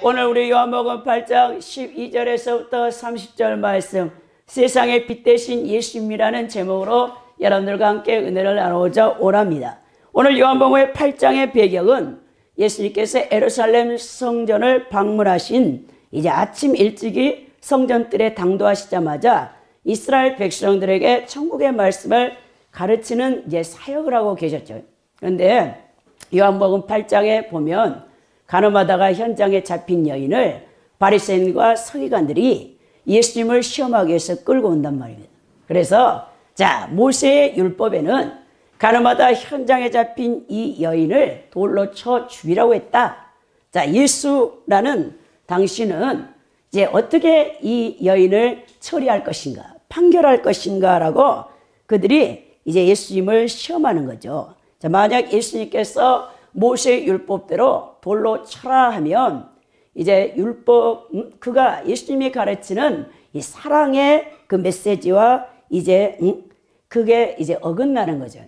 오늘 우리 요한복음 8장 12절에서부터 30절 말씀, 세상의 빛 대신 예수님이라는 제목으로 여러분들과 함께 은혜를 나누고자 원합니다. 오늘 요한복음 8장의 배경은 예수님께서 예루살렘 성전을 방문하신 이제 아침 일찍이 성전뜰에 당도하시자마자 이스라엘 백성들에게 천국의 말씀을 가르치는 이제 사역을 하고 계셨죠. 그런데 요한복음 8장에 보면 가늠하다가 현장에 잡힌 여인을 바리새인과 서기관들이 예수님을 시험하기 위해서 끌고 온단 말입니다. 그래서 모세의 율법에는 가늠하다 현장에 잡힌 이 여인을 돌로 쳐 죽이라고 했다. 예수라는 당신은 이제 어떻게 이 여인을 처리할 것인가, 판결할 것인가라고 그들이 이제 예수님을 시험하는 거죠. 만약 예수님께서 모세의 율법대로 돌로 쳐라 하면 이제 율법, 그가 예수님이 가르치는 이 사랑의 그 메시지와 이제 그게 이제 어긋나는 거죠.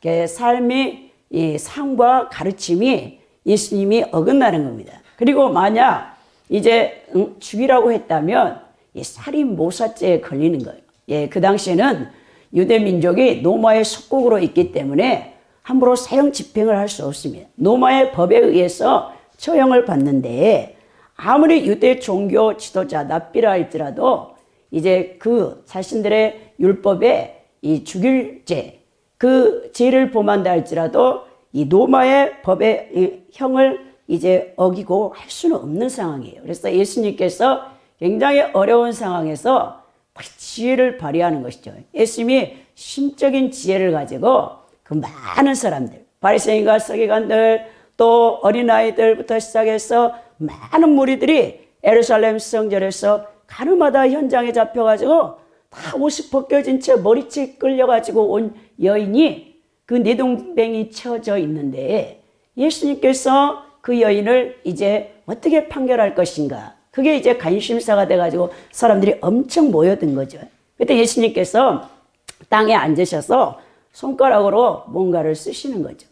삶이 이 삶과 가르침이 예수님이 어긋나는 겁니다. 그리고 만약 이제 죽이라고 했다면 이 살인 모사죄에 걸리는 거예요. 그 당시에는 유대 민족이 로마의 속국으로 있기 때문에 함부로 사형 집행을 할 수 없습니다. 로마의 법에 의해서 처형을 받는데 아무리 유대 종교 지도자 납비라 할지라도 이제 그 자신들의 율법에 이 죽일 죄, 그 죄를 범한다 할지라도 이 로마의 법의 이 형을 이제 어기고 할 수는 없는 상황이에요. 그래서 예수님께서 굉장히 어려운 상황에서 지혜를 발휘하는 것이죠. 예수님이 신적인 지혜를 가지고 그 많은 사람들, 바리새인과 서기관들, 또 어린아이들부터 시작해서 많은 무리들이 예루살렘 성전에서 가늠하다 현장에 잡혀가지고 다 옷이 벗겨진 채 머리채 끌려가지고 온 여인이 그 내동댕이 쳐져 있는데 예수님께서 그 여인을 이제 어떻게 판결할 것인가, 그게 이제 관심사가 돼가지고 사람들이 엄청 모여든 거죠. 그때 예수님께서 땅에 앉으셔서 손가락으로 뭔가를 쓰시는 거죠.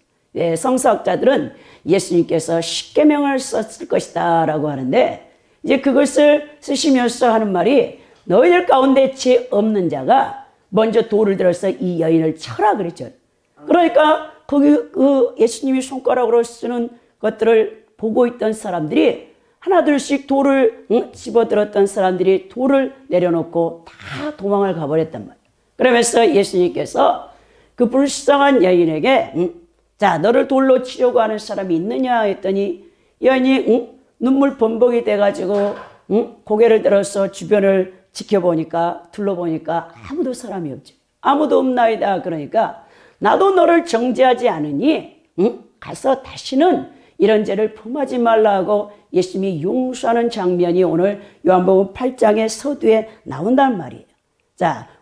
성서학자들은 예수님께서 십계명을 썼을 것이다 라고 하는데, 이제 그것을 쓰시면서 하는 말이 너희들 가운데 죄 없는 자가 먼저 돌을 들어서 이 여인을 쳐라 그랬죠. 그러니까 그 예수님이 손가락으로 쓰는 것들을 보고 있던 사람들이 하나둘씩 돌을 집어들었던 사람들이 돌을 내려놓고 다 도망을 가버렸단 말이에요. 그러면서 예수님께서 그 불쌍한 여인에게 너를 돌로 치려고 하는 사람이 있느냐 했더니 여인이 눈물 범벅이 돼가지고 고개를 들어서 주변을 지켜보니까 둘러보니까 아무도 사람이 없지. 아무도 없나이다. 그러니까 나도 너를 정죄하지 않으니 가서 다시는 이런 죄를 범하지 말라고 예수님이 용서하는 장면이 오늘 요한복음 8장의 서두에 나온단 말이에요.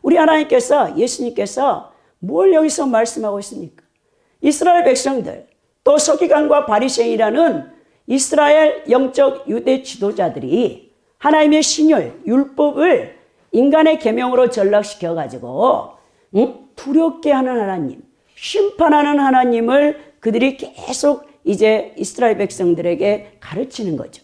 우리 하나님께서, 예수님께서 뭘 여기서 말씀하고 있습니까? 이스라엘 백성들, 또 서기관과 바리새인이라는 이스라엘 영적 유대 지도자들이 하나님의 신율, 율법을 인간의 계명으로 전락시켜 가지고 두렵게 하는 하나님, 심판하는 하나님을 그들이 계속 이제 이스라엘 백성들에게 가르치는 거죠.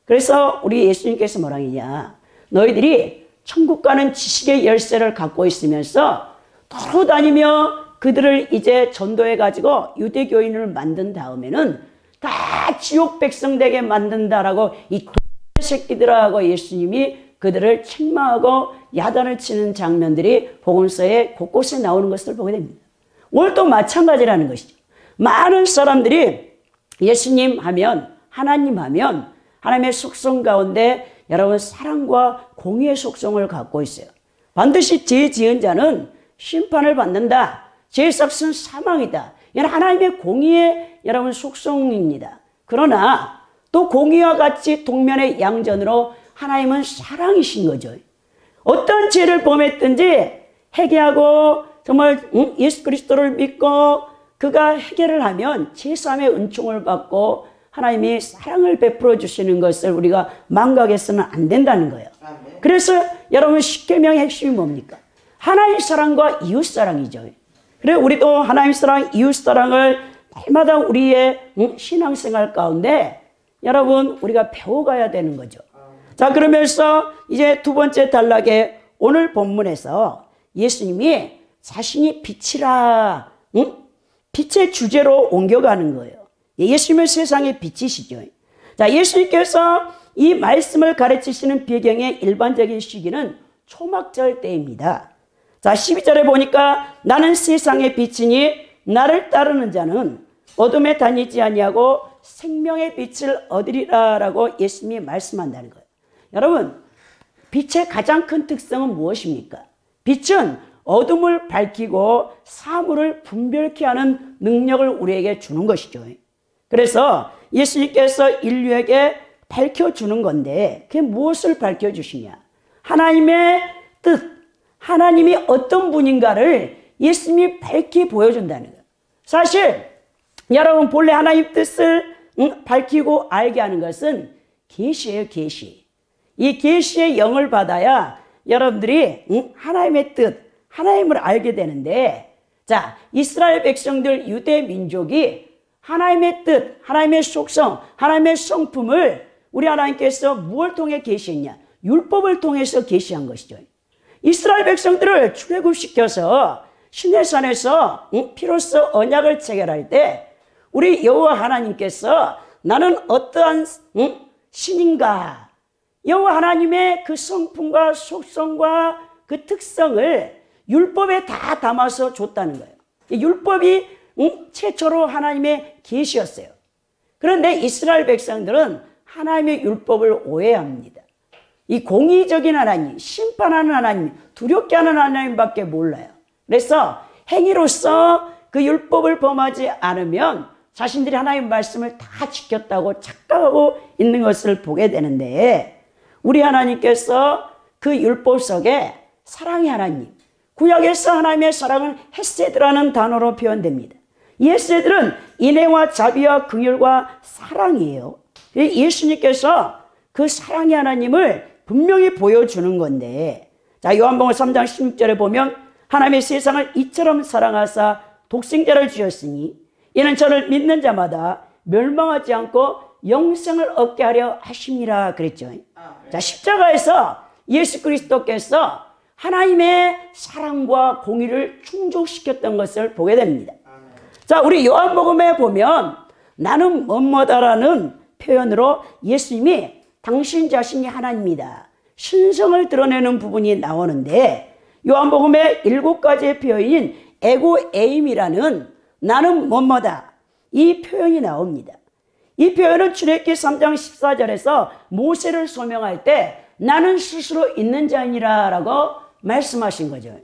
그래서 우리 예수님께서 뭐라 하느냐, 너희들이 천국 가는 지식의 열쇠를 갖고 있으면서 돌아다니며 그들을 이제 전도해 가지고 유대교인을 만든 다음에는 다 지옥 백성 되게 만든다라고 이 새끼들하고 예수님이 그들을 책망하고 야단을 치는 장면들이 복음서에 곳곳에 나오는 것을 보게 됩니다. 오늘도 마찬가지라는 것이죠. 많은 사람들이 예수님 하면, 하나님 하면 하나님의 속성 가운데 여러분 사랑과 공의의 속성을 갖고 있어요. 반드시 죄 지은 자는 심판을 받는다. 죄의 삭은 사망이다. 이건 하나님의 공의의 여러분 속성입니다. 그러나 또 공의와 같이 동면의 양전으로 하나님은 사랑이신 거죠. 어떤 죄를 범했든지 회개하고 정말 예수 그리스도를 믿고 그가 해결을 하면 제3의 은총을 받고 하나님이 사랑을 베풀어 주시는 것을 우리가 망각해서는 안 된다는 거예요. 그래서 여러분 십계명의 핵심이 뭡니까? 하나님 사랑과 이웃 사랑이죠. 그래 우리도 하나님 사랑, 이웃 사랑을 날마다 우리의 신앙생활 가운데 여러분 우리가 배워가야 되는 거죠. 자, 그러면서 이제 두 번째 단락에 오늘 본문에서 예수님이 자신이 빛이라, 빛의 주제로 옮겨가는 거예요. 예수님은 세상의 빛이시죠. 자, 예수님께서 이 말씀을 가르치시는 배경의 일반적인 시기는 초막절 때입니다. 자, 12절에 보니까 나는 세상의 빛이니 나를 따르는 자는 어둠에 다니지 아니하고 생명의 빛을 얻으리라 라고 예수님이 말씀한다는 거예요. 여러분, 빛의 가장 큰 특성은 무엇입니까? 빛은 어둠을 밝히고 사물을 분별케 하는 능력을 우리에게 주는 것이죠. 그래서 예수님께서 인류에게 밝혀주는 건데 그게 무엇을 밝혀주시냐? 하나님의 뜻, 하나님이 어떤 분인가를 예수님이 밝히 보여준다는 거예요. 사실 여러분 본래 하나님 뜻을 밝히고 알게 하는 것은 계시예요. 계시. 이 계시의 영을 받아야 여러분들이 하나님의 뜻, 하나님을 알게 되는데, 자, 이스라엘 백성들 유대 민족이 하나님의 뜻, 하나님의 속성, 하나님의 성품을 우리 하나님께서 무엇을 통해 계시했냐? 율법을 통해서 계시한 것이죠. 이스라엘 백성들을 출애굽시켜서 시내산에서 피로써 언약을 체결할 때 우리 여호와 하나님께서 나는 어떠한 신인가? 여호와 하나님의 그 성품과 속성과 그 특성을 율법에 다 담아서 줬다는 거예요. 율법이 최초로 하나님의 계시였어요. 그런데 이스라엘 백성들은 하나님의 율법을 오해합니다. 이 공의적인 하나님, 심판하는 하나님, 두렵게 하는 하나님밖에 몰라요. 그래서 행위로서 그 율법을 범하지 않으면 자신들이 하나님의 말씀을 다 지켰다고 착각하고 있는 것을 보게 되는데, 우리 하나님께서 그 율법 속에 사랑의 하나님, 구약에서 하나님의 사랑은 헤세드라는 단어로 표현됩니다. 이 헤세드는 인애와 자비와 긍휼과 사랑이에요. 예수님께서 그 사랑의 하나님을 분명히 보여주는 건데, 자, 요한복음 3장 16절에 보면 하나님의 세상을 이처럼 사랑하사 독생자를 주셨으니 이는 저를 믿는 자마다 멸망하지 않고 영생을 얻게 하려 하심이라 그랬죠. 자, 십자가에서 예수 그리스도께서 하나님의 사랑과 공의를 충족시켰던 것을 보게 됩니다. 자, 우리 요한복음에 보면 나는 뭐뭐다라는 표현으로 예수님이 당신 자신이 하나님이다, 신성을 드러내는 부분이 나오는데, 요한복음의 7가지의 표현인 에고에임이라는 나는 뭐뭐다, 이 표현이 나옵니다. 이 표현은 출애굽기 3장 14절에서 모세를 소명할 때 나는 스스로 있는 자이니라 라고 말씀하신 거죠.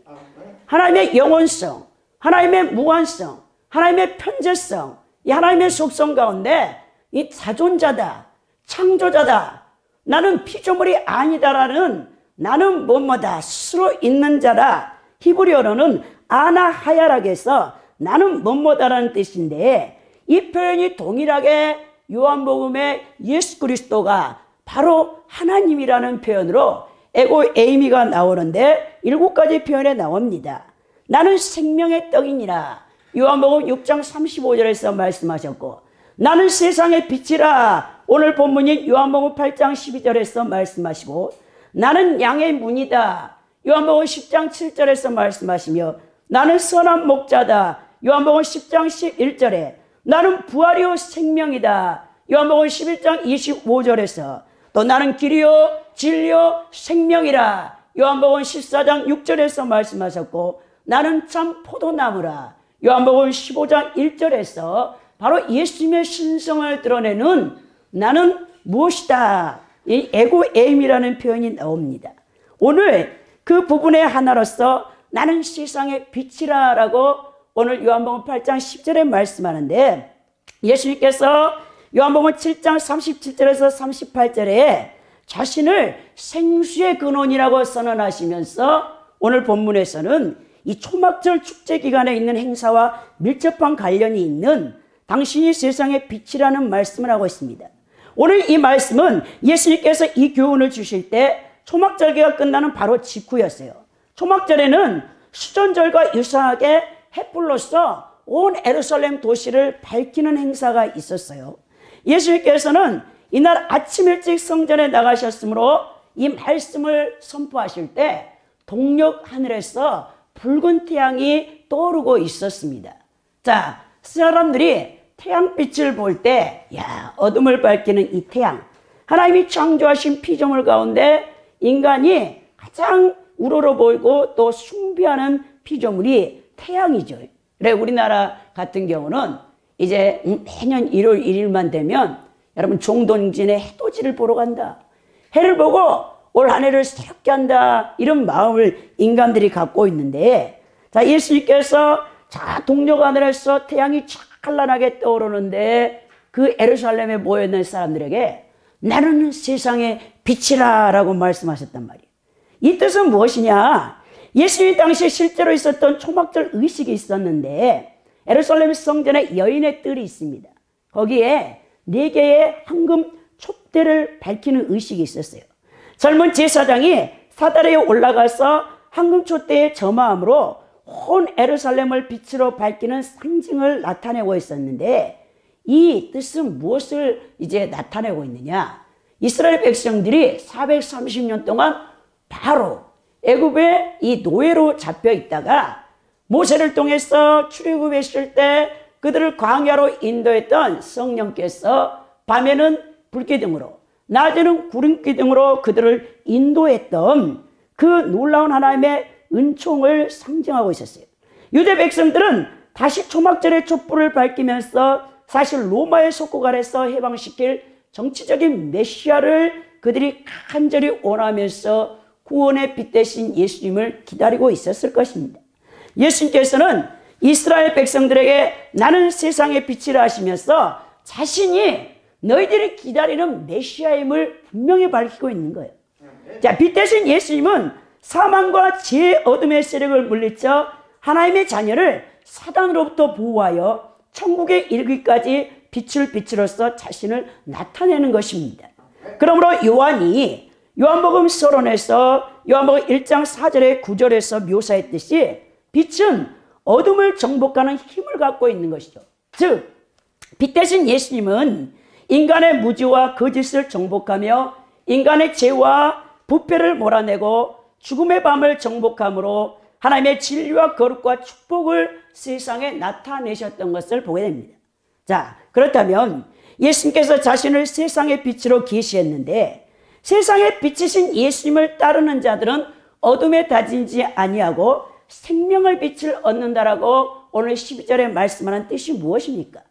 하나님의 영원성, 하나님의 무한성, 하나님의 편재성, 이 하나님의 속성 가운데 이 자존자다, 창조자다, 나는 피조물이 아니다라는 나는 뭐뭐다, 스스로 있는 자라, 히브리어로는 아나하야락에서 나는 뭐뭐다라는 뜻인데, 이 표현이 동일하게 요한복음의 예수 그리스도가 바로 하나님이라는 표현으로 에고에이미가 나오는데 7가지 표현에 나옵니다. 나는 생명의 떡이니라, 요한복음 6장 35절에서 말씀하셨고, 나는 세상의 빛이라, 오늘 본문인 요한복음 8장 12절에서 말씀하시고, 나는 양의 문이다, 요한복음 10장 7절에서 말씀하시며, 나는 선한 목자다, 요한복음 10장 11절에, 나는 부활이요 생명이다, 요한복음 11장 25절에서, 또 나는 길이요 진리요 생명이라, 요한복음 14장 6절에서 말씀하셨고, 나는 참 포도나무라, 요한복음 15장 1절에서 바로 예수님의 신성을 드러내는 나는 무엇이다, 이 에고에임이라는 표현이 나옵니다. 오늘 그 부분의 하나로서 나는 세상의 빛이라 라고 오늘 요한복음 8장 10절에 말씀하는데, 예수님께서 요한복음 7장 37절에서 38절에 자신을 생수의 근원이라고 선언하시면서 오늘 본문에서는 이 초막절 축제 기간에 있는 행사와 밀접한 관련이 있는 당신이 세상의 빛이라는 말씀을 하고 있습니다. 오늘 이 말씀은 예수님께서 이 교훈을 주실 때 초막절기가 끝나는 바로 직후였어요. 초막절에는 수전절과 유사하게 햇불로서 온 예루살렘 도시를 밝히는 행사가 있었어요. 예수님께서는 이날 아침 일찍 성전에 나가셨으므로 이 말씀을 선포하실 때 동력 하늘에서 붉은 태양이 떠오르고 있었습니다. 자, 사람들이 태양빛을 볼 때, 야, 어둠을 밝히는 이 태양, 하나님이 창조하신 피조물 가운데 인간이 가장 우러러 보이고 또 숭배하는 피조물이 태양이죠. 그래, 우리나라 같은 경우는 이제 매년 1월 1일만 되면 여러분 종동진의 해돋이를 보러 간다. 해를 보고 올 한 해를 새롭게 한다. 이런 마음을 인간들이 갖고 있는데, 자, 예수님께서 자, 동력 하늘에서 태양이 찬란하게 떠오르는데 그 예루살렘에 모여있는 사람들에게 나는 세상의 빛이라 라고 말씀하셨단 말이에요. 이 뜻은 무엇이냐? 예수님 당시에 실제로 있었던 초막절 의식이 있었는데 예루살렘 성전에 여인의 뜰이 있습니다. 거기에 4개의 황금 촛대를 밝히는 의식이 있었어요. 젊은 제사장이 사다리에 올라가서 황금 촛대에 점화함으로 온 예루살렘을 빛으로 밝히는 상징을 나타내고 있었는데 이 뜻은 무엇을 이제 나타내고 있느냐? 이스라엘 백성들이 430년 동안 바로 애굽의 이 노예로 잡혀 있다가 모세를 통해서 출애굽했을 때 그들을 광야로 인도했던 성령께서 밤에는 불기둥으로 낮에는 구름기둥으로 그들을 인도했던 그 놀라운 하나님의 은총을 상징하고 있었어요. 유대 백성들은 다시 초막절의 촛불을 밝히면서 사실 로마의 속국 아래서 해방시킬 정치적인 메시아를 그들이 간절히 원하면서 구원의 빛 대신 예수님을 기다리고 있었을 것입니다. 예수님께서는 이스라엘 백성들에게 나는 세상의 빛이라 하시면서 자신이 너희들이 기다리는 메시아임을 분명히 밝히고 있는 거예요. 자, 빛 대신 예수님은 사망과 죄의 어둠의 세력을 물리쳐 하나님의 자녀를 사단으로부터 보호하여 천국에 이르기까지 빛을 빛으로써 자신을 나타내는 것입니다. 그러므로 요한이 요한복음 서론에서 요한복음 1장 4절에 9절에서 묘사했듯이 빛은 어둠을 정복하는 힘을 갖고 있는 것이죠. 즉, 빛 대신 예수님은 인간의 무지와 거짓을 정복하며 인간의 죄와 부패를 몰아내고 죽음의 밤을 정복함으로 하나님의 진리와 거룩과 축복을 세상에 나타내셨던 것을 보게 됩니다. 자, 그렇다면 예수님께서 자신을 세상의 빛으로 계시했는데 세상의 빛이신 예수님을 따르는 자들은 어둠에 다지지 아니하고 생명의 빛을 얻는다라고 오늘 12절에 말씀하는 뜻이 무엇입니까?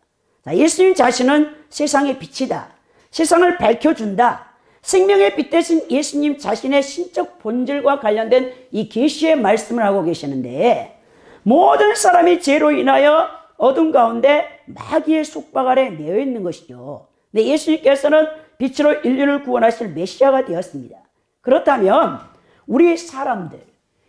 자, 예수님 자신은 세상의 빛이다. 세상을 밝혀준다. 생명의 빛 대신 예수님 자신의 신적 본질과 관련된 이 계시의 말씀을 하고 계시는데 모든 사람이 죄로 인하여 어둠 가운데 마귀의 속박 아래 매여 있는 것이죠. 근데 예수님께서는 빛으로 인류를 구원하실 메시아가 되었습니다. 그렇다면 우리 사람들,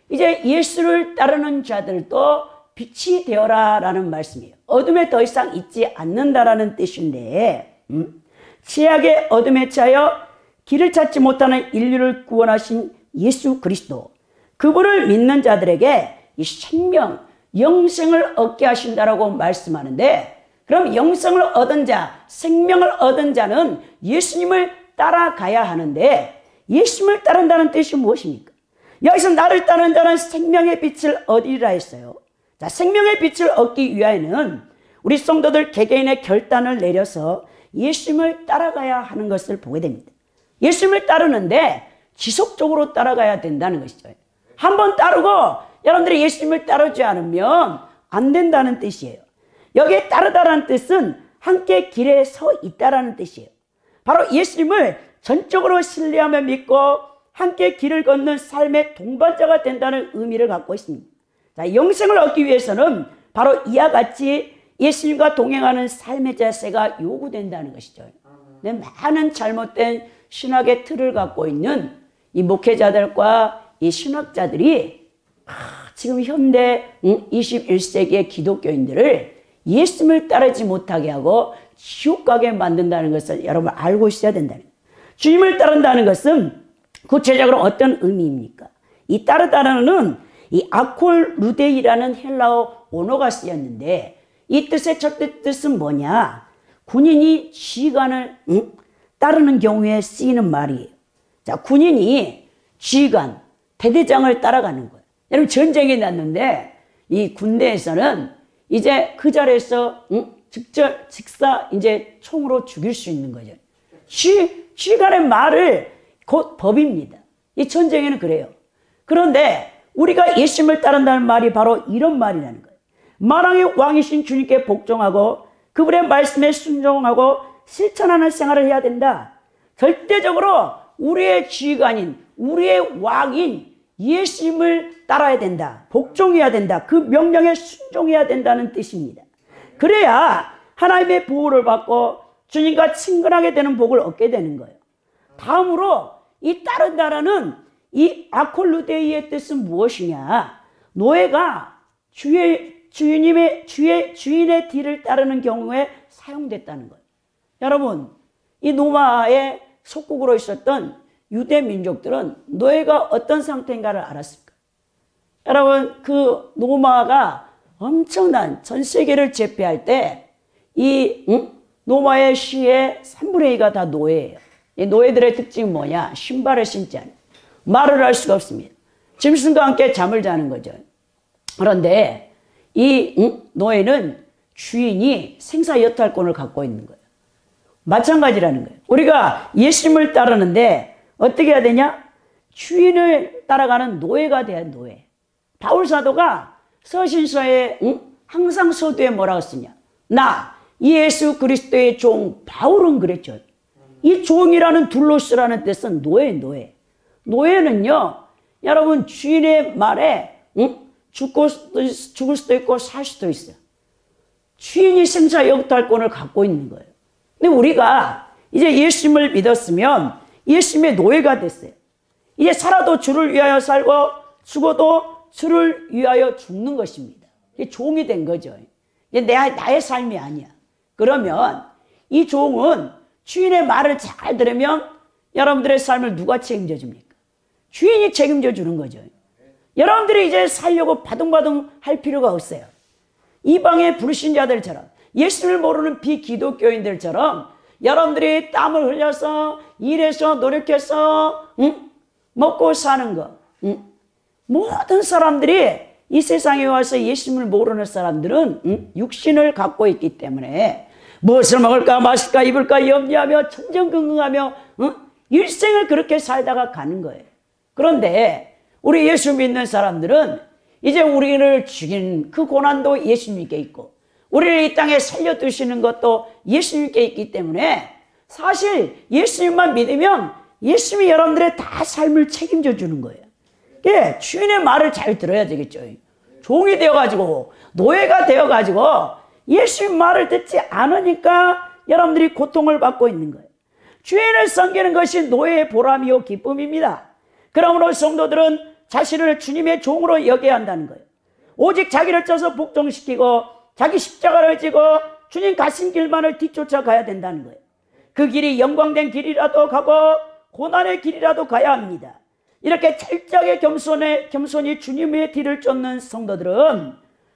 이제 예수를 따르는 자들도 빛이 되어라 라는 말씀이에요. 어둠에 더 이상 있지 않는다라는 뜻인데 죄악의 어둠에 차여 길을 찾지 못하는 인류를 구원하신 예수 그리스도, 그분을 믿는 자들에게 이 생명, 영생을 얻게 하신다라고 말씀하는데, 그럼 영생을 얻은 자, 생명을 얻은 자는 예수님을 따라가야 하는데 예수님을 따른다는 뜻이 무엇입니까? 여기서 나를 따르는 자는 생명의 빛을 얻으리라 했어요. 자, 생명의 빛을 얻기 위하여는 우리 성도들 개개인의 결단을 내려서 예수님을 따라가야 하는 것을 보게 됩니다. 예수님을 따르는데 지속적으로 따라가야 된다는 것이죠. 한번 따르고 여러분들이 예수님을 따르지 않으면 안 된다는 뜻이에요. 여기에 따르다라는 뜻은 함께 길에 서 있다라는 뜻이에요. 바로 예수님을 전적으로 신뢰하며 믿고 함께 길을 걷는 삶의 동반자가 된다는 의미를 갖고 있습니다. 자, 영생을 얻기 위해서는 바로 이와 같이 예수님과 동행하는 삶의 자세가 요구된다는 것이죠. 근데 많은 잘못된 신학의 틀을 갖고 있는 이 목회자들과 이 신학자들이 지금 현대 21세기의 기독교인들을 예수님을 따르지 못하게 하고 지옥 가게 만든다는 것을 여러분 알고 있어야 된다는 거예요. 주님을 따른다는 것은 구체적으로 어떤 의미입니까? 이 따르다는 이 아콜루데이라는 헬라어 언어가 쓰였는데 이 뜻의 첫 뜻은 뭐냐? 군인이 지휘관을 따르는 경우에 쓰이는 말이에요. 자, 군인이 지휘관, 대대장을 따라가는 거예요. 여러분, 전쟁이 났는데 이 군대에서는 이제 그 자리에서 직사 이제 총으로 죽일 수 있는 거죠. 지휘관의 말을 곧 법입니다. 이 전쟁에는 그래요. 그런데 우리가 예수님을 따른다는 말이 바로 이런 말이라는 거예요. 만왕의 왕이신 주님께 복종하고 그분의 말씀에 순종하고 실천하는 생활을 해야 된다. 절대적으로 우리의 지휘관인, 우리의 왕인 예수님을 따라야 된다. 복종해야 된다. 그 명령에 순종해야 된다는 뜻입니다. 그래야 하나님의 보호를 받고 주님과 친근하게 되는 복을 얻게 되는 거예요. 다음으로 이 따른다라는 이 아콜루데이의 뜻은 무엇이냐? 노예가 주인의 뒤를 따르는 경우에 사용됐다는 거예요. 여러분, 이 로마의 속국으로 있었던 유대 민족들은 노예가 어떤 상태인가를 알았을까? 여러분, 그 로마가 엄청난 전 세계를 제패할 때 이 로마의 시의 3분의 2가 다 노예예요. 이 노예들의 특징이 뭐냐? 신발을 신지 않아요. 말을 할 수가 없습니다. 짐승과 함께 잠을 자는 거죠. 그런데 이 노예는 주인이 생사여탈권을 갖고 있는 거예요. 마찬가지라는 거예요. 우리가 예수님을 따르는데 어떻게 해야 되냐? 주인을 따라가는 노예가 돼야 노예. 바울 사도가 서신서에 항상 서두에 뭐라고 쓰냐? 나 예수 그리스도의 종 바울은 그랬죠. 이 종이라는 둘로스라는 뜻은 노예. 노예는요, 여러분 주인의 말에 죽을 수도 있고 살 수도 있어요. 주인이 생사여탈권을 갖고 있는 거예요. 근데 우리가 이제 예수님을 믿었으면 예수님의 노예가 됐어요. 이제 살아도 주를 위하여 살고 죽어도 주를 위하여 죽는 것입니다. 이게 종이 된 거죠. 이제 나의 삶이 아니야. 그러면 이 종은 주인의 말을 잘 들으면 여러분들의 삶을 누가 책임져 줍니까? 주인이 책임져 주는 거죠. 여러분들이 이제 살려고 바둥바둥 할 필요가 없어요. 이방의 불신자들처럼, 예수를 모르는 비기독교인들처럼 여러분들이 땀을 흘려서 일해서 노력해서 먹고 사는 거, 모든 사람들이 이 세상에 와서 예수님을 모르는 사람들은 육신을 갖고 있기 때문에 무엇을 먹을까 마실까 입을까 염려하며 천정긍긍하며 일생을 그렇게 살다가 가는 거예요. 그런데 우리 예수 믿는 사람들은 이제 우리를 죽인 그 고난도 예수님께 있고 우리를 이 땅에 살려두시는 것도 예수님께 있기 때문에 사실 예수님만 믿으면 예수님이 여러분들의 다 삶을 책임져 주는 거예요. 예, 주인의 말을 잘 들어야 되겠죠. 종이 되어가지고 노예가 되어가지고 예수님 말을 듣지 않으니까 여러분들이 고통을 받고 있는 거예요. 주인을 섬기는 것이 노예의 보람이요 기쁨입니다. 그러므로 성도들은 자신을 주님의 종으로 여겨야 한다는 거예요. 오직 자기를 쪄서 복종시키고 자기 십자가를 지고 주님 가신 길만을 뒤쫓아 가야 된다는 거예요. 그 길이 영광된 길이라도 가고 고난의 길이라도 가야 합니다. 이렇게 철저하게 겸손히 주님의 뒤를 쫓는 성도들은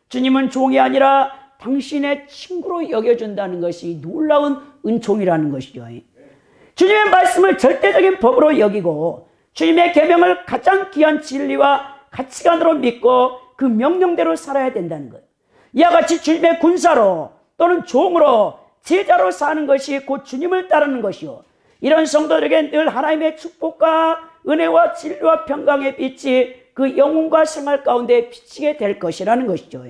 주님은 종이 아니라 당신의 친구로 여겨준다는 것이 놀라운 은총이라는 것이죠. 주님의 말씀을 절대적인 법으로 여기고 주님의 계명을 가장 귀한 진리와 가치관으로 믿고 그 명령대로 살아야 된다는 거예요. 이와 같이 주님의 군사로 또는 종으로 제자로 사는 것이 곧 주님을 따르는 것이요. 이런 성도들에게 늘 하나님의 축복과 은혜와 진리와 평강의 빛이 그 영혼과 생활 가운데 비치게 될 것이라는 것이죠.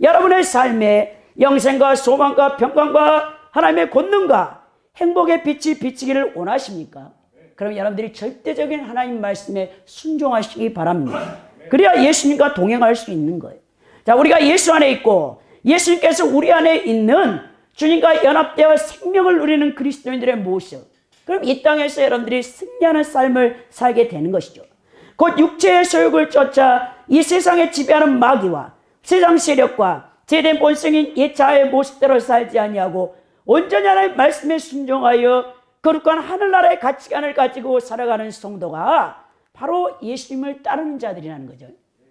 여러분의 삶에 영생과 소망과 평강과 하나님의 권능과 행복의 빛이 비치기를 원하십니까? 그럼 여러분들이 절대적인 하나님 말씀에 순종하시기 바랍니다. 그래야 예수님과 동행할 수 있는 거예요. 자, 우리가 예수 안에 있고 예수님께서 우리 안에 있는 주님과 연합되어 생명을 누리는 그리스도인들의 모습, 그럼 이 땅에서 여러분들이 승리하는 삶을 살게 되는 것이죠. 곧 육체의 소욕을 쫓아 이 세상에 지배하는 마귀와 세상 세력과 제된 본성인 옛 자아의 모습대로 살지 아니하고 온전히 하나님의 말씀에 순종하여 거룩한 하늘나라의 가치관을 가지고 살아가는 성도가 바로 예수님을 따르는 자들이라는 거죠.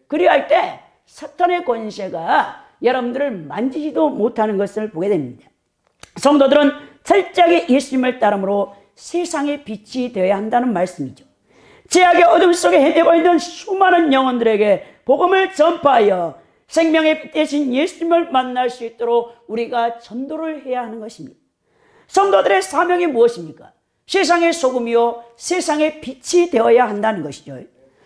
그리할 때 사탄의 권세가 여러분들을 만지지도 못하는 것을 보게 됩니다. 성도들은 철저하게 예수님을 따름으로 세상의 빛이 되어야 한다는 말씀이죠. 죄악의 어둠 속에 헤매고 있는 수많은 영혼들에게 복음을 전파하여 생명의 빛 대신 예수님을 만날 수 있도록 우리가 전도를 해야 하는 것입니다. 성도들의 사명이 무엇입니까? 세상의 소금이요 세상의 빛이 되어야 한다는 것이죠.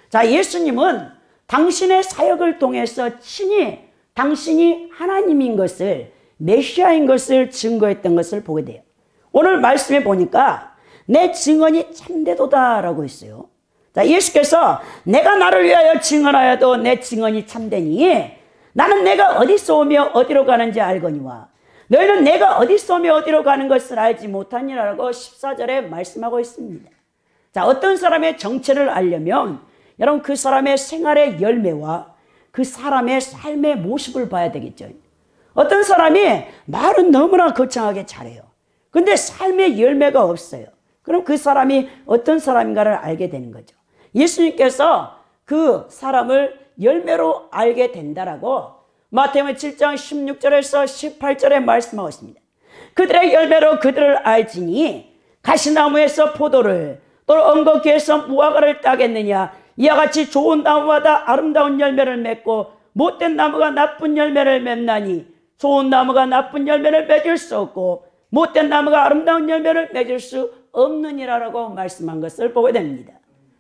자, 예수님은 당신의 사역을 통해서 친히 당신이 하나님인 것을, 메시아인 것을 증거했던 것을 보게 돼요. 오늘 말씀에 보니까 내 증언이 참되도다라고 했어요. 자, 예수께서 내가 나를 위하여 증언하여도 내 증언이 참되니 나는 내가 어디서 오며 어디로 가는지 알거니와 너희는 내가 어디서 오며 어디로 가는 것을 알지 못하니라고 14절에 말씀하고 있습니다. 자, 어떤 사람의 정체를 알려면 여러분 그 사람의 생활의 열매와 그 사람의 삶의 모습을 봐야 되겠죠. 어떤 사람이 말은 너무나 거창하게 잘해요. 근데 삶의 열매가 없어요. 그럼 그 사람이 어떤 사람인가를 알게 되는 거죠. 예수님께서 그 사람을 열매로 알게 된다라고 마태복음 7장 16절에서 18절에 말씀하고 있습니다. 그들의 열매로 그들을 알지니 가시나무에서 포도를 또 언거키에서 무화과를 따겠느냐. 이와 같이 좋은 나무마다 아름다운 열매를 맺고 못된 나무가 나쁜 열매를 맺나니 좋은 나무가 나쁜 열매를 맺을 수 없고 못된 나무가 아름다운 열매를 맺을 수 없느니라라고 말씀한 것을 보게 됩니다.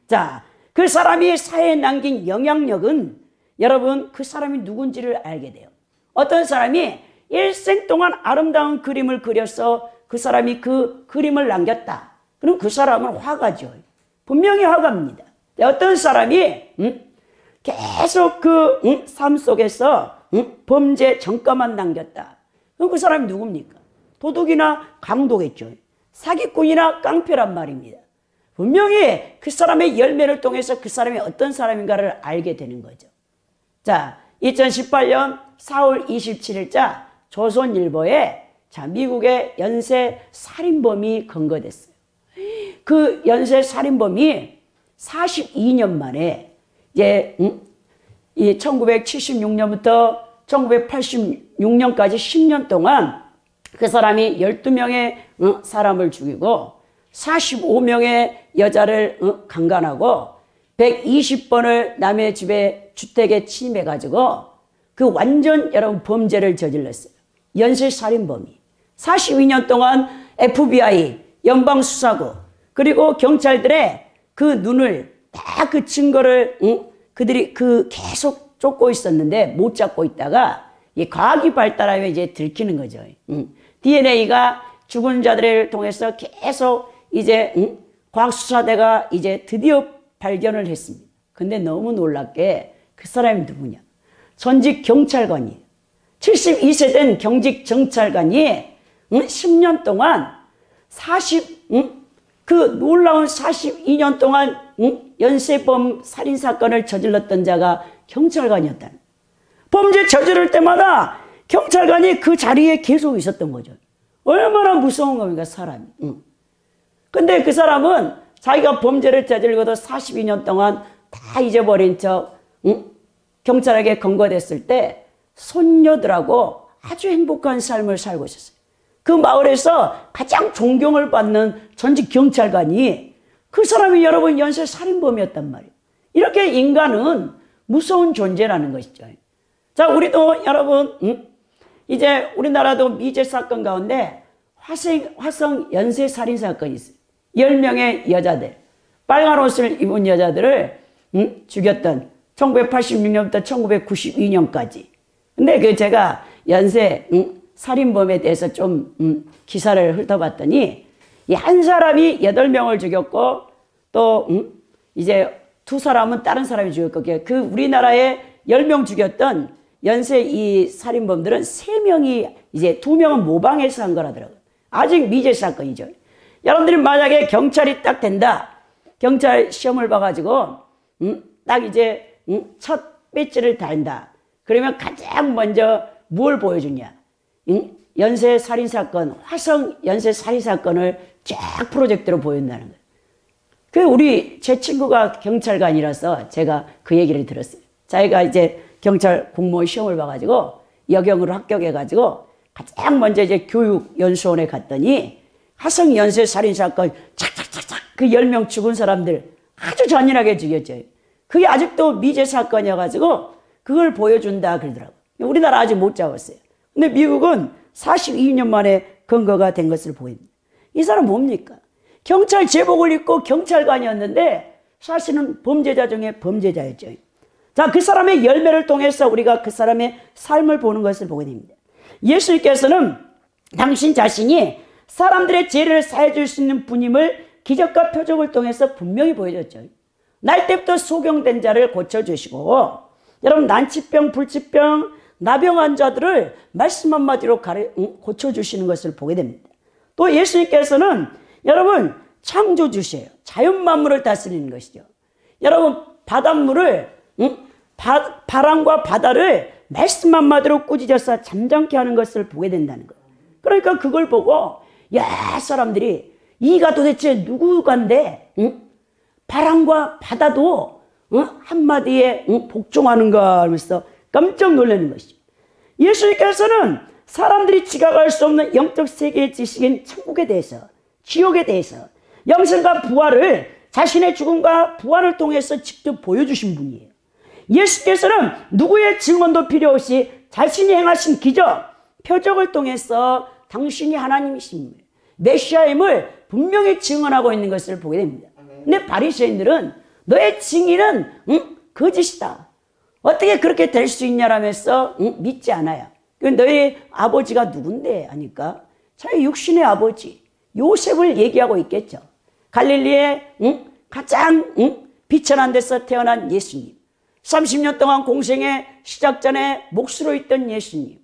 자, 그 사람이 사회에 남긴 영향력은 여러분 그 사람이 누군지를 알게 돼요. 어떤 사람이 일생 동안 아름다운 그림을 그려서 그 사람이 그 그림을 남겼다. 그럼 그 사람은 화가죠. 분명히 화가입니다. 어떤 사람이 계속 그 삶 속에서 범죄 전과만 남겼다. 그럼 그 사람이 누굽니까? 도둑이나 강도겠죠. 사기꾼이나 깡패란 말입니다. 분명히 그 사람의 열매를 통해서 그 사람이 어떤 사람인가를 알게 되는 거죠. 자, 2018년 4월 27일자 조선일보에 자, 미국의 연쇄 살인범이 검거됐어요. 그 연쇄 살인범이 42년 만에 이제 이 1976년부터 1986년까지 10년 동안 그 사람이 12명의 사람을 죽이고 45명의 여자를 강간하고 120번을 남의 집에 주택에 침입해가지고 그 완전 여러분 범죄를 저질렀어요. 연쇄살인범이 42년 동안 FBI, 연방수사국 그리고 경찰들의 그 눈을 다 그 증거를 그들이 그 계속 쫓고 있었는데 못 잡고 있다가 이 과학이 발달하면 이제 들키는 거죠. DNA가 죽은 자들을 통해서 계속 이제 과학수사대가 이제 드디어 발견을 했습니다. 근데 너무 놀랍게 그 사람이 누구냐? 전직 경찰관이에요. 72세 된 경직 경찰관이 10년 동안 그 놀라운 42년 동안 연쇄범 살인사건을 저질렀던 자가 경찰관이었다는. 범죄 저지를 때마다 경찰관이 그 자리에 계속 있었던 거죠. 얼마나 무서운 겁니까, 사람이. 근데 그 사람은 자기가 범죄를 저지르고도 42년 동안 다 잊어버린 척 경찰에게 검거됐을 때 손녀들하고 아주 행복한 삶을 살고 있었어요. 그 마을에서 가장 존경을 받는 전직 경찰관이 그 사람이 여러분 연쇄 살인범이었단 말이에요. 이렇게 인간은 무서운 존재라는 것이죠. 자, 우리도 여러분 이제 우리나라도 미제 사건 가운데 화성 연쇄 살인 사건이 있어요. 10명의 여자들, 빨간 옷을 입은 여자들을 죽였던 1986년부터 1992년까지. 근데 그 제가 연쇄 살인범에 대해서 좀 기사를 훑어봤더니 이 한 사람이 8명을 죽였고 또 이제 2사람은 다른 사람이 죽였고 그 우리나라에 10명 죽였던 연쇄 이 살인범들은 3명이 이제 2명은 모방해서 한 거라더라고요. 아직 미제 사건이죠. 여러분들이 만약에 경찰이 딱 된다. 경찰 시험을 봐가지고 딱 이제 첫 배지를 달다. 그러면 가장 먼저 뭘 보여주냐. 연쇄 살인사건, 화성 연쇄 살인사건을 쫙 프로젝트로 보여준다는 거예요. 제 친구가 경찰관이라서 제가 그 얘기를 들었어요. 자기가 이제 경찰 공무원 시험을 봐가지고 여경으로 합격해가지고 가장 먼저 이제 교육연수원에 갔더니 화성 연쇄 살인 사건 착착착착 그 10명 죽은 사람들 아주 잔인하게 죽였죠. 그게 아직도 미제 사건이어가지고 그걸 보여준다 그러더라고요. 우리나라 아직 못 잡았어요. 근데 미국은 42년 만에 근거가 된 것을 보입니다. 이 사람 뭡니까? 경찰 제복을 입고 경찰관이었는데 사실은 범죄자 중에 범죄자였죠. 자, 그 사람의 열매를 통해서 우리가 그 사람의 삶을 보는 것을 보게 됩니다. 예수님께서는 당신 자신이 사람들의 죄를 사해줄 수 있는 분임을 기적과 표적을 통해서 분명히 보여줬죠. 날 때부터 소경된 자를 고쳐주시고, 여러분 난치병, 불치병, 나병 환자들을 말씀 한마디로 고쳐주시는 것을 보게 됩니다. 또 예수님께서는 여러분 창조주세요. 자연 만물을 다스리는 것이죠. 여러분 바닷물을 바람과 바다를 말씀 한마디로 꾸짖어서 잠잠케 하는 것을 보게 된다는 거예요. 그러니까 그걸 보고 야 사람들이 이가 도대체 누구간데 바람과 바다도 한마디에 복종하는가 하면서 깜짝 놀라는 것이죠. 예수님께서는 사람들이 지각할 수 없는 영적 세계의 지식인 천국에 대해서, 지옥에 대해서, 영생과 부활을 자신의 죽음과 부활을 통해서 직접 보여주신 분이에요. 예수께서는 누구의 증언도 필요 없이 자신이 행하신 기적, 표적을 통해서 당신이 하나님이심을, 메시아임을 분명히 증언하고 있는 것을 보게 됩니다. 근데 바리새인들은 너의 증인은 거짓이다. 어떻게 그렇게 될 수 있냐라면서 믿지 않아요. 너희 아버지가 누군데 하니까 자기 육신의 아버지 요셉을 얘기하고 있겠죠. 갈릴리에 가장 비천한 데서 태어난 예수님, 30년 동안 공생의 시작 전에 몫으로 있던 예수님,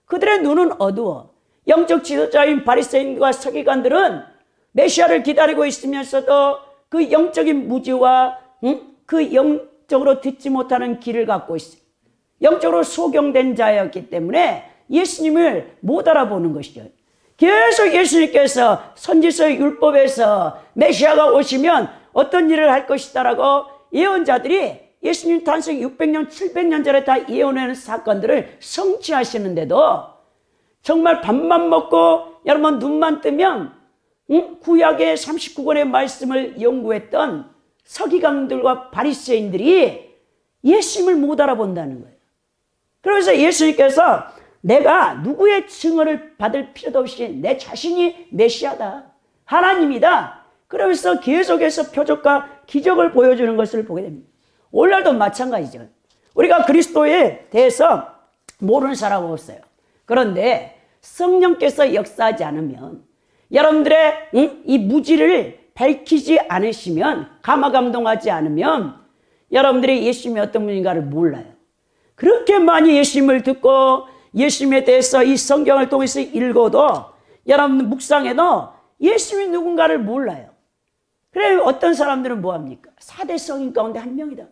그들의 눈은 어두워 영적 지도자인 바리새인과 서기관들은 메시아를 기다리고 있으면서도 그 영적인 무지와 그 영적으로 듣지 못하는 길을 갖고 있어요. 영적으로 소경된 자였기 때문에 예수님을 못 알아보는 것이죠. 계속 예수님께서 선지서의 율법에서 메시아가 오시면 어떤 일을 할 것이다라고 예언자들이 예수님 탄생 600년, 700년 전에 다 예언하는 사건들을 성취하시는데도 정말 밥만 먹고 여러분 눈만 뜨면 구약의 39권의 말씀을 연구했던 서기관들과 바리새인들이 예수님을 못 알아본다는 거예요. 그래서 예수님께서 내가 누구의 증언을 받을 필요도 없이 내 자신이 메시아다, 하나님이다, 그러면서 계속해서 표적과 기적을 보여주는 것을 보게 됩니다. 오늘날도 마찬가지죠. 우리가 그리스도에 대해서 모르는 사람 없어요. 그런데 성령께서 역사하지 않으면, 여러분들의 이 무지를 밝히지 않으시면, 감화감동하지 않으면 여러분들이 예수님이 어떤 분인가를 몰라요. 그렇게 많이 예수님을 듣고 예수님에 대해서 이 성경을 통해서 읽어도 여러분 묵상해도 예수님이 누군가를 몰라요. 그래 어떤 사람들은 뭐합니까? 4대 성인 가운데 한 명이다.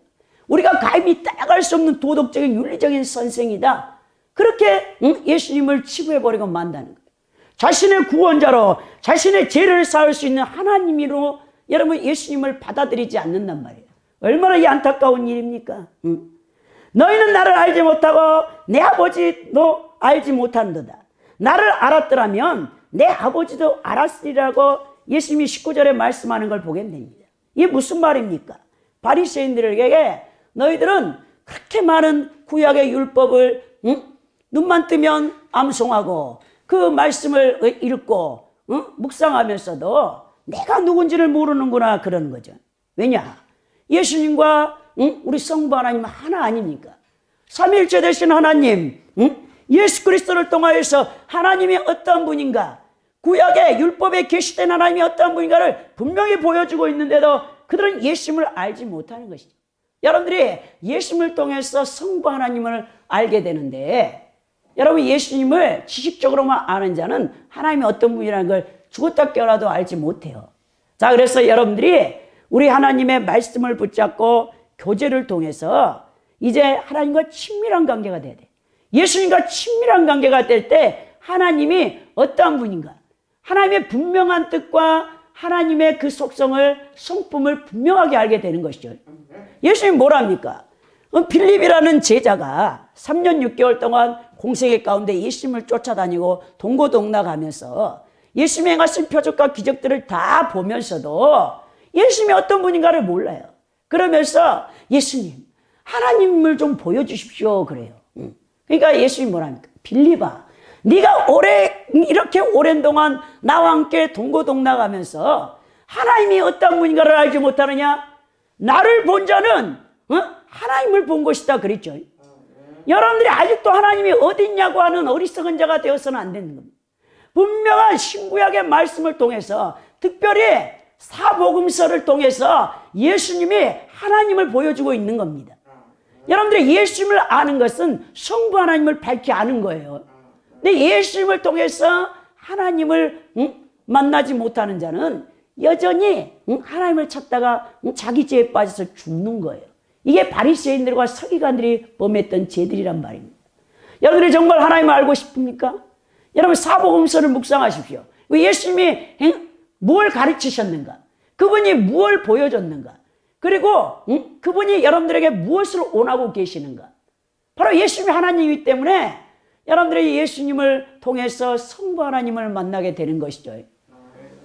우리가 감히 따라갈 수 없는 도덕적인 윤리적인 선생이다. 그렇게 예수님을 치부해버리고 만다는 거예요. 자신의 구원자로 자신의 죄를 사할 수 있는 하나님으로 여러분 예수님을 받아들이지 않는단 말이에요. 얼마나 이 안타까운 일입니까? 너희는 나를 알지 못하고 내 아버지도 알지 못한도다. 나를 알았더라면 내 아버지도 알았으리라고 예수님이 19절에 말씀하는 걸 보게 됩니다. 이게 무슨 말입니까? 바리새인들에게 너희들은 그렇게 많은 구약의 율법을 눈만 뜨면 암송하고 그 말씀을 읽고 묵상하면서도 내가 누군지를 모르는구나 그러는 거죠. 왜냐? 예수님과 우리 성부 하나님은 하나 아닙니까? 삼위일체 되신 하나님, 예수 그리스도를 통하여서 하나님이 어떠한 분인가, 구약의 율법에 계시된 하나님이 어떠한 분인가를 분명히 보여주고 있는데도 그들은 예수님을 알지 못하는 것이죠. 여러분들이 예수님을 통해서 성부 하나님을 알게 되는데, 여러분 예수님을 지식적으로만 아는 자는 하나님이 어떤 분이라는 걸 죽었다 깨어나도 알지 못해요. 자, 그래서 여러분들이 우리 하나님의 말씀을 붙잡고 교제를 통해서 이제 하나님과 친밀한 관계가 돼야 돼. 예수님과 친밀한 관계가 될 때 하나님이 어떠한 분인가, 하나님의 분명한 뜻과 하나님의 그 속성을, 성품을 분명하게 알게 되는 것이죠. 예수님 뭐랍니까? 빌립이라는 제자가 3년 6개월 동안 공생애 가운데 예수님을 쫓아다니고 동고동락하면서 예수님이 행하신 표적과 기적들을 다 보면서도 예수님이 어떤 분인가를 몰라요. 그러면서 예수님, 하나님을 좀 보여주십시오 그래요. 그러니까 예수님이 뭐랍니까? 빌리바, 네가 이렇게 오랜 동안 나와 함께 동고동락하면서 하나님이 어떤 분인가를 알지 못하느냐? 나를 본 자는 하나님을 본 것이다 그랬죠. 여러분들이 아직도 하나님이 어디 있냐고 하는 어리석은 자가 되어서는 안 되는 겁니다. 분명한 신구약의 말씀을 통해서, 특별히 사복음서를 통해서 예수님이 하나님을 보여주고 있는 겁니다. 여러분들이 예수님을 아는 것은 성부 하나님을 밝히 아는 거예요. 근데 예수님을 통해서 하나님을 만나지 못하는 자는 여전히 하나님을 찾다가 자기 죄에 빠져서 죽는 거예요. 이게 바리새인들과 서기관들이 범했던 죄들이란 말입니다. 여러분들이 정말 하나님을 알고 싶습니까? 여러분 사복음서를 묵상하십시오. 예수님이 뭘 가르치셨는가? 그분이 무엇을 보여줬는가? 그리고 그분이 여러분들에게 무엇을 원하고 계시는가? 바로 예수님이 하나님이기 때문에 여러분들이 예수님을 통해서 성부 하나님을 만나게 되는 것이죠.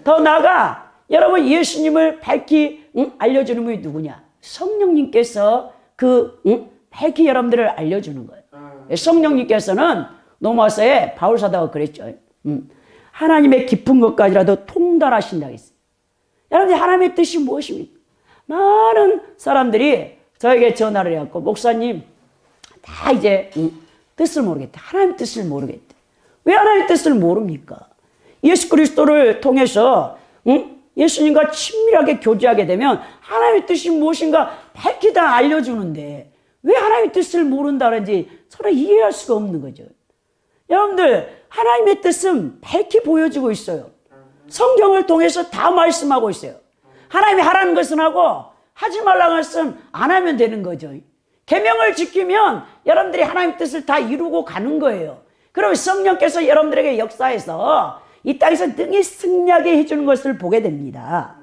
더 나아가 여러분 예수님을 밝히 알려주는 분이 누구냐? 성령님께서 밝히 여러분들을 알려주는 거예요. 성령님께서는 로마서에 바울 사도가 그랬죠. 하나님의 깊은 것까지라도 통달하신다고 했어요. 여러분들 하나님의 뜻이 무엇입니까? 많은 사람들이 저에게 전화를 해갖고 목사님 다 이제 뜻을 모르겠다. 하나님의 뜻을 모르겠다. 왜 하나님의 뜻을 모릅니까? 예수 그리스도를 통해서 예수님과 친밀하게 교제하게 되면 하나님의 뜻이 무엇인가 밝히 다 알려주는데 왜 하나님의 뜻을 모른다는지 서로 이해할 수가 없는 거죠. 여러분들 하나님의 뜻은 밝히 보여주고 있어요. 성경을 통해서 다 말씀하고 있어요. 하나님이 하라는 것은 하고 하지 말라는 것은 안 하면 되는 거죠. 계명을 지키면 여러분들이 하나님의 뜻을 다 이루고 가는 거예요. 그럼 성령께서 여러분들에게 역사해서 이 땅에서 능히 승리하게 해주는 것을 보게 됩니다.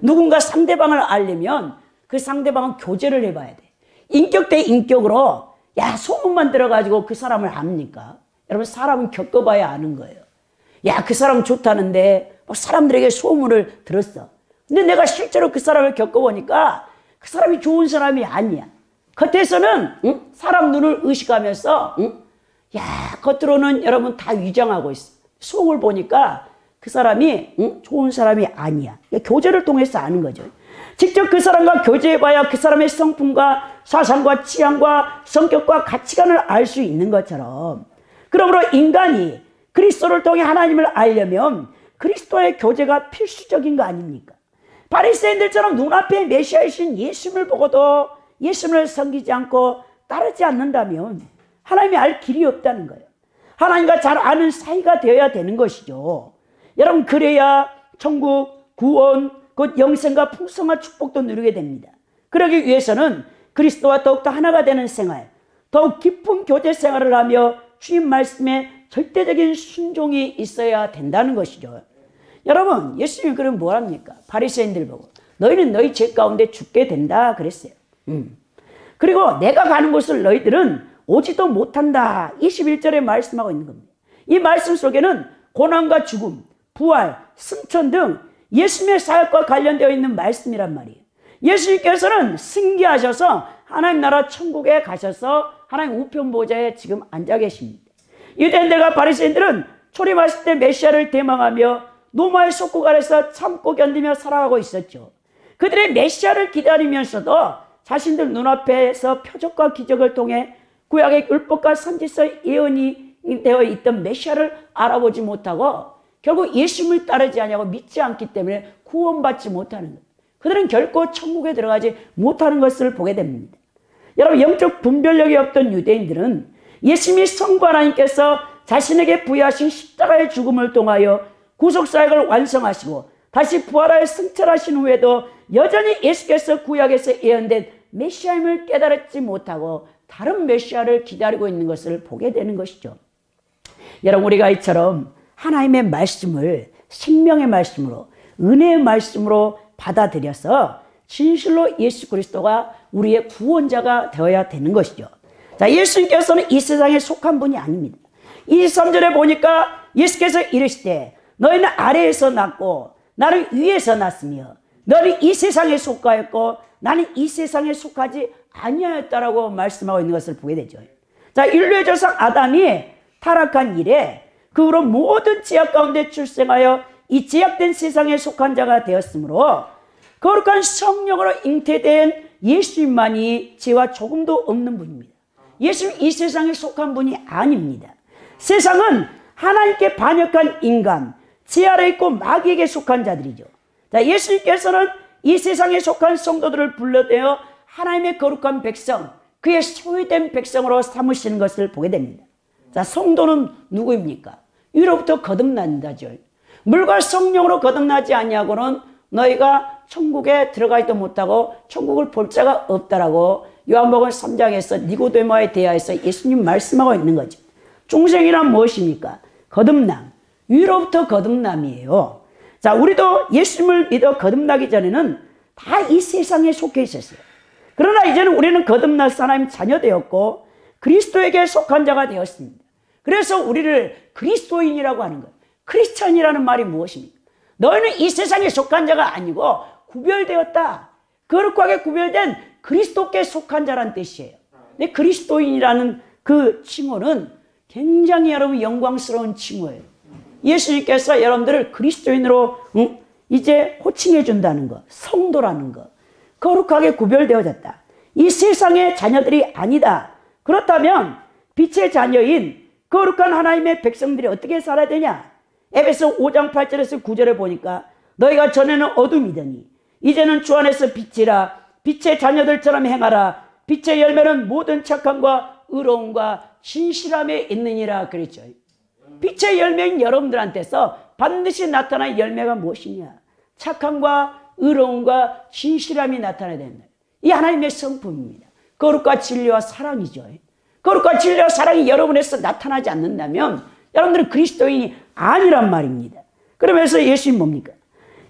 누군가 상대방을 알려면 그 상대방은 교제를 해봐야 돼. 인격 대 인격으로 야 소문만 들어가지고 그 사람을 압니까? 여러분 사람은 겪어봐야 아는 거예요. 야 그 사람 좋다는데 뭐 사람들에게 소문을 들었어. 근데 내가 실제로 그 사람을 겪어보니까 그 사람이 좋은 사람이 아니야. 겉에서는 사람 눈을 의식하면서 야 겉으로는 여러분 다 위장하고 있어. 속을 보니까 그 사람이 좋은 사람이 아니야. 교제를 통해서 아는 거죠. 직접 그 사람과 교제해봐야 그 사람의 성품과 사상과 취향과 성격과 가치관을 알 수 있는 것처럼, 그러므로 인간이 그리스도를 통해 하나님을 알려면 그리스도의 교제가 필수적인 거 아닙니까? 바리새인들처럼 눈앞에 메시아이신 예수님을 보고도 예수님을 섬기지 않고 따르지 않는다면 하나님이 알 길이 없다는 거예요. 하나님과 잘 아는 사이가 되어야 되는 것이죠. 여러분 그래야 천국, 구원, 곧 영생과 풍성한 축복도 누리게 됩니다. 그러기 위해서는 그리스도와 더욱더 하나가 되는 생활, 더욱 깊은 교제 생활을 하며 주님 말씀에 절대적인 순종이 있어야 된다는 것이죠. 여러분 예수님이 그럼 뭐랍니까? 바리새인들 보고 너희는 너희 죄 가운데 죽게 된다 그랬어요. 그리고 내가 가는 곳을 너희들은 오지도 못한다. 21절에 말씀하고 있는 겁니다. 이 말씀 속에는 고난과 죽음, 부활, 승천 등 예수님의 사역과 관련되어 있는 말씀이란 말이에요. 예수님께서는 승계하셔서 하나님 나라 천국에 가셔서 하나님 우편 보좌에 지금 앉아 계십니다. 유대인들과 바리새인들은 초림하실 때 메시아를 대망하며 노마의 속국 아래서 참고 견디며 살아가고 있었죠. 그들의 메시아를 기다리면서도 자신들 눈앞에서 표적과 기적을 통해 구약의 율법과 선지서 예언이 되어 있던 메시아를 알아보지 못하고 결국 예수님을 따르지 않냐고 믿지 않기 때문에 구원받지 못하는 거예요. 그들은 결코 천국에 들어가지 못하는 것을 보게 됩니다. 여러분 영적 분별력이 없던 유대인들은 예수님이 성부 하나님께서 자신에게 부여하신 십자가의 죽음을 통하여 구속사역을 완성하시고 다시 부활하여 승천하신 후에도 여전히 예수께서 구약에서 예언된 메시아임을 깨달지 못하고 다른 메시아를 기다리고 있는 것을 보게 되는 것이죠. 여러분 우리가 이처럼 하나님의 말씀을 생명의 말씀으로 은혜의 말씀으로 받아들여서 진실로 예수 그리스도가 우리의 구원자가 되어야 되는 것이죠. 자, 예수님께서는 이 세상에 속한 분이 아닙니다. 23절에 보니까 예수께서 이르시되 너희는 아래에서 났고 나는 위에서 났으며 너는 이 세상에 속하였고 나는 이 세상에 속하지 아니하였다라고 말씀하고 있는 것을 보게 되죠. 자, 인류의 조상 아담이 타락한 이래 그 후로 모든 죄악 가운데 출생하여 이 죄악된 세상에 속한 자가 되었으므로 거룩한 성령으로 잉태된 예수님만이 죄와 조금도 없는 분입니다. 예수님 이 세상에 속한 분이 아닙니다. 세상은 하나님께 반역한 인간, 죄 아래 있고 마귀에게 속한 자들이죠. 자, 예수님께서는 이 세상에 속한 성도들을 불러내어 하나님의 거룩한 백성, 그의 소유된 백성으로 삼으시는 것을 보게 됩니다. 자, 성도는 누구입니까? 위로부터 거듭난 자죠. 물과 성령으로 거듭나지 아니하고는 너희가 천국에 들어가지도 못하고 천국을 볼 자가 없다라고 요한복음 3장에서 니고데모에 대하여서 예수님 말씀하고 있는 거죠. 중생이란 무엇입니까? 거듭남, 위로부터 거듭남이에요. 자, 우리도 예수님을 믿어 거듭나기 전에는 다 이 세상에 속해 있었어요. 그러나 이제는 우리는 거듭날 하나님 자녀 되었고 그리스도에게 속한 자가 되었습니다. 그래서 우리를 그리스도인이라고 하는 거예요. 크리스천이라는 말이 무엇입니까? 너희는 이 세상에 속한 자가 아니고 구별되었다. 거룩하게 구별된 그리스도께 속한 자란 뜻이에요. 근데 그리스도인이라는 그 칭호는 굉장히 여러분 영광스러운 칭호예요. 예수님께서 여러분들을 그리스도인으로 이제 호칭해 준다는 것, 성도라는 것, 거룩하게 구별되어졌다. 이 세상의 자녀들이 아니다. 그렇다면 빛의 자녀인 거룩한 하나님의 백성들이 어떻게 살아야 되냐? 에베소 5장 8절에서 9절에 보니까 너희가 전에는 어둠이더니 이제는 주 안에서 빛이라. 빛의 자녀들처럼 행하라. 빛의 열매는 모든 착함과 의로움과 진실함에 있느니라 그랬죠. 빛의 열매인 여러분들한테서 반드시 나타날 열매가 무엇이냐? 착함과 의로움과 진실함이 나타나야 된다. 이 하나님의 성품입니다. 거룩과 진리와 사랑이죠. 거룩과 진리와 사랑이 여러분에서 나타나지 않는다면 여러분들은 그리스도인이 아니란 말입니다. 그러면서 예수님 뭡니까?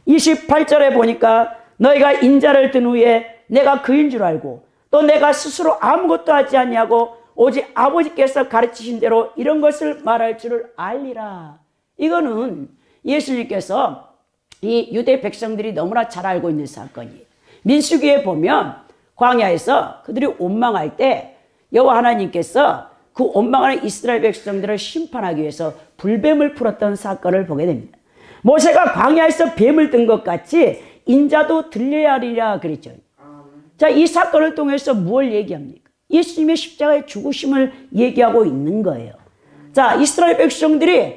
28절에 보니까 너희가 인자를 든 후에 내가 그인 줄 알고 또 내가 스스로 아무것도 하지 않냐고 오직 아버지께서 가르치신 대로 이런 것을 말할 줄을 알리라. 이거는 예수님께서 이 유대 백성들이 너무나 잘 알고 있는 사건이에요. 민수기에 보면 광야에서 그들이 원망할 때 여호와 하나님께서 그 원망하는 이스라엘 백성들을 심판하기 위해서 불뱀을 풀었던 사건을 보게 됩니다. 모세가 광야에서 뱀을 든 것 같이 인자도 들려야 하리라 그랬죠. 자, 이 사건을 통해서 무엇을 얘기합니까? 예수님의 십자가의 죽으심을 얘기하고 있는 거예요. 자, 이스라엘 백성들이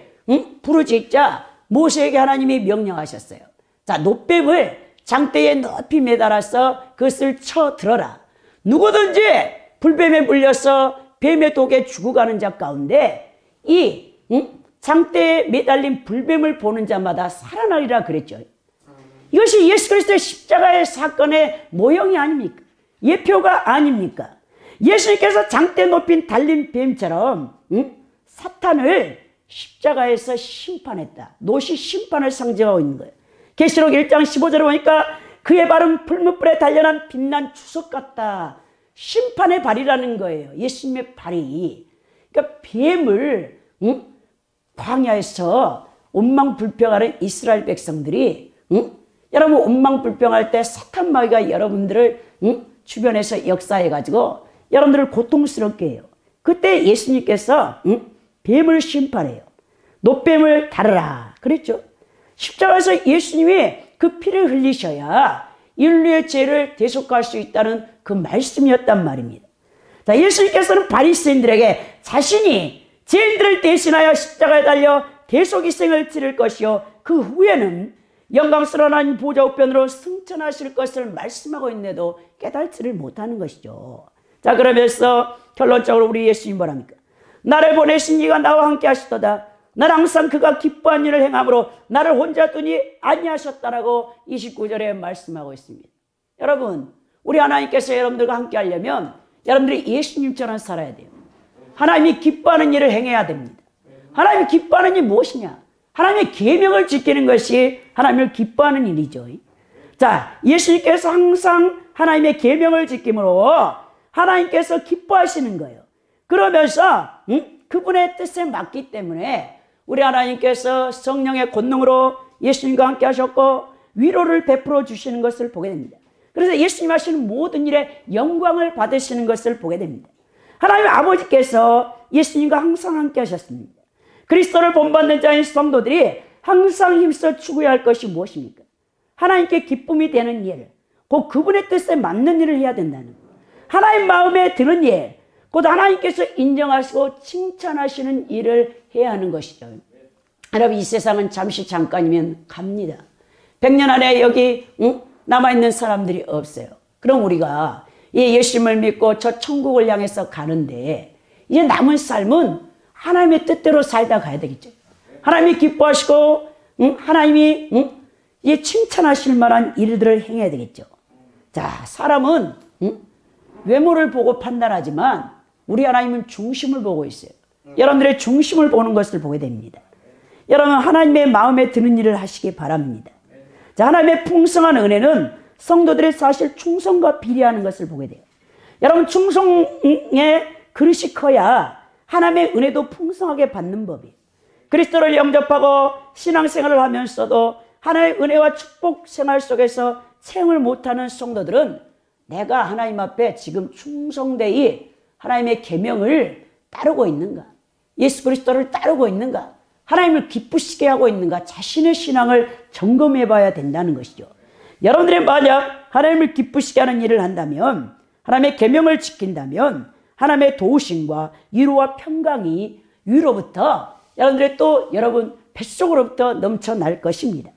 부르짖자 모세에게 하나님이 명령하셨어요. 자, 놋뱀을 장대에 높이 매달아서 그것을 쳐 들어라. 누구든지 불뱀에 물려서 뱀의 독에 죽어가는 자 가운데 이 장대에 매달린 불뱀을 보는 자마다 살아나리라 그랬죠. 이것이 예수 그리스도의 십자가의 사건의 모형이 아닙니까? 예표가 아닙니까? 예수님께서 장대 높인 달린 뱀처럼 사탄을 십자가에서 심판했다. 노시 심판을 상징하고 있는 거예요. 계시록 1장 15절에 보니까 그의 발은 풀무불에 단련한 빛난 주석 같다. 심판의 발이라는 거예요. 예수님의 발이. 그러니까 뱀을 광야에서 원망불평하는 이스라엘 백성들이 여러분 원망불평할 때 사탄 마귀가 여러분들을 주변에서 역사해가지고 여러분들을 고통스럽게 해요. 그때 예수님께서 뱀을 심판해요. 놋뱀을 다르라 그랬죠. 십자가에서 예수님이 그 피를 흘리셔야 인류의 죄를 대속할 수 있다는 그 말씀이었단 말입니다. 자, 예수님께서는 바리새인들에게 자신이 죄인들을 대신하여 십자가에 달려 대속이생을 치를 것이요 그 후에는 영광스러운 하나님 보좌 우편으로 승천하실 것을 말씀하고 있는데도 깨달지를 못하는 것이죠. 자, 그러면서 결론적으로 우리 예수님 뭐랍니까? 나를 보내신 이가 나와 함께 하시도다. 나는 항상 그가 기뻐한 일을 행함으로 나를 혼자 두니 아니하셨다라고 29절에 말씀하고 있습니다. 여러분, 우리 하나님께서 여러분들과 함께 하려면 여러분들이 예수님처럼 살아야 돼요. 하나님이 기뻐하는 일을 행해야 됩니다. 하나님이 기뻐하는 일이 무엇이냐? 하나님의 계명을 지키는 것이 하나님을 기뻐하는 일이죠. 자, 예수님께서 항상 하나님의 계명을 지킴으로 하나님께서 기뻐하시는 거예요. 그러면서 그분의 뜻에 맞기 때문에 우리 하나님께서 성령의 권능으로 예수님과 함께 하셨고 위로를 베풀어 주시는 것을 보게 됩니다. 그래서 예수님 하시는 모든 일에 영광을 받으시는 것을 보게 됩니다. 하나님 아버지께서 예수님과 항상 함께 하셨습니다. 그리스도를 본받는 자인 성도들이 항상 힘써 추구해야 할 것이 무엇입니까? 하나님께 기쁨이 되는 일, 곧 그분의 뜻에 맞는 일을 해야 된다는 것. 하나님 마음에 드는 일, 곧 하나님께서 인정하시고 칭찬하시는 일을 해야 하는 것이죠. 여러분, 이 세상은 잠시 잠깐이면 갑니다. 100년 안에 여기 남아있는 사람들이 없어요. 그럼 우리가 예수님을 믿고 저 천국을 향해서 가는데 이제 남은 삶은 하나님의 뜻대로 살다 가야 되겠죠. 하나님이 기뻐하시고 하나님이 칭찬하실 만한 일들을 행해야 되겠죠. 자, 사람은 외모를 보고 판단하지만 우리 하나님은 중심을 보고 있어요. 여러분들의 중심을 보는 것을 보게 됩니다. 여러분, 하나님의 마음에 드는 일을 하시기 바랍니다. 자, 하나님의 풍성한 은혜는 성도들의 사실 충성과 비례하는 것을 보게 돼요. 여러분, 충성의 그릇이 커야 하나님의 은혜도 풍성하게 받는 법이에요. 그리스도를 영접하고 신앙생활을 하면서도 하나님의 은혜와 축복 생활 속에서 체험을 못하는 성도들은 내가 하나님 앞에 지금 충성되이 하나님의 계명을 따르고 있는가? 예수 그리스도를 따르고 있는가? 하나님을 기쁘시게 하고 있는가? 자신의 신앙을 점검해 봐야 된다는 것이죠. 여러분들이 만약 하나님을 기쁘시게 하는 일을 한다면, 하나님의 계명을 지킨다면 하나님의 도우심과 위로와 평강이 위로부터 여러분들의 또 여러분 뱃속으로부터 넘쳐날 것입니다.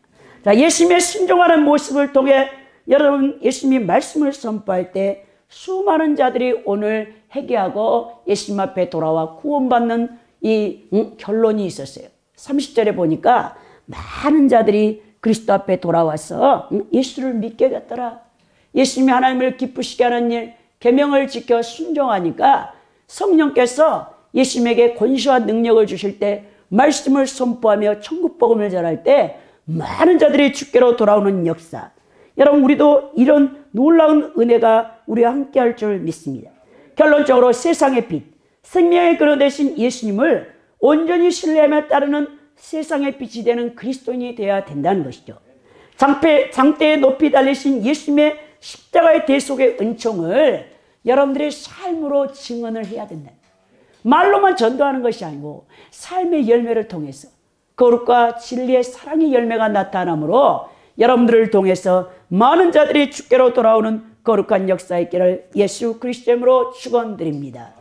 자, 예수님의 순종하는 모습을 통해 여러분 예수님이 말씀을 선포할 때 수많은 자들이 오늘 회개하고 예수님 앞에 돌아와 구원받는 이 결론이 있었어요. 30절에 보니까 많은 자들이 그리스도 앞에 돌아와서 예수를 믿게 됐더라. 예수님이 하나님을 기쁘시게 하는 일, 계명을 지켜 순종하니까 성령께서 예수님에게 권세와 능력을 주실 때 말씀을 선포하며 천국 복음을 전할 때 많은 자들이 주께로 돌아오는 역사. 여러분, 우리도 이런 놀라운 은혜가 우리와 함께 할 줄 믿습니다. 결론적으로 세상의 빛, 생명의 근원 되신 예수님을 온전히 신뢰하며 따르는 세상의 빛이 되는 그리스도인이 되어야 된다는 것이죠. 장대에 높이 달리신 예수님의 십자가의 대속의 은총을 여러분들의 삶으로 증언을 해야 된다. 말로만 전도하는 것이 아니고 삶의 열매를 통해서 거룩과 진리의 사랑의 열매가 나타나므로 여러분들을 통해서 많은 자들이 주께로 돌아오는 거룩한 역사 있기를 예수 그리스도 이름으로 축원드립니다.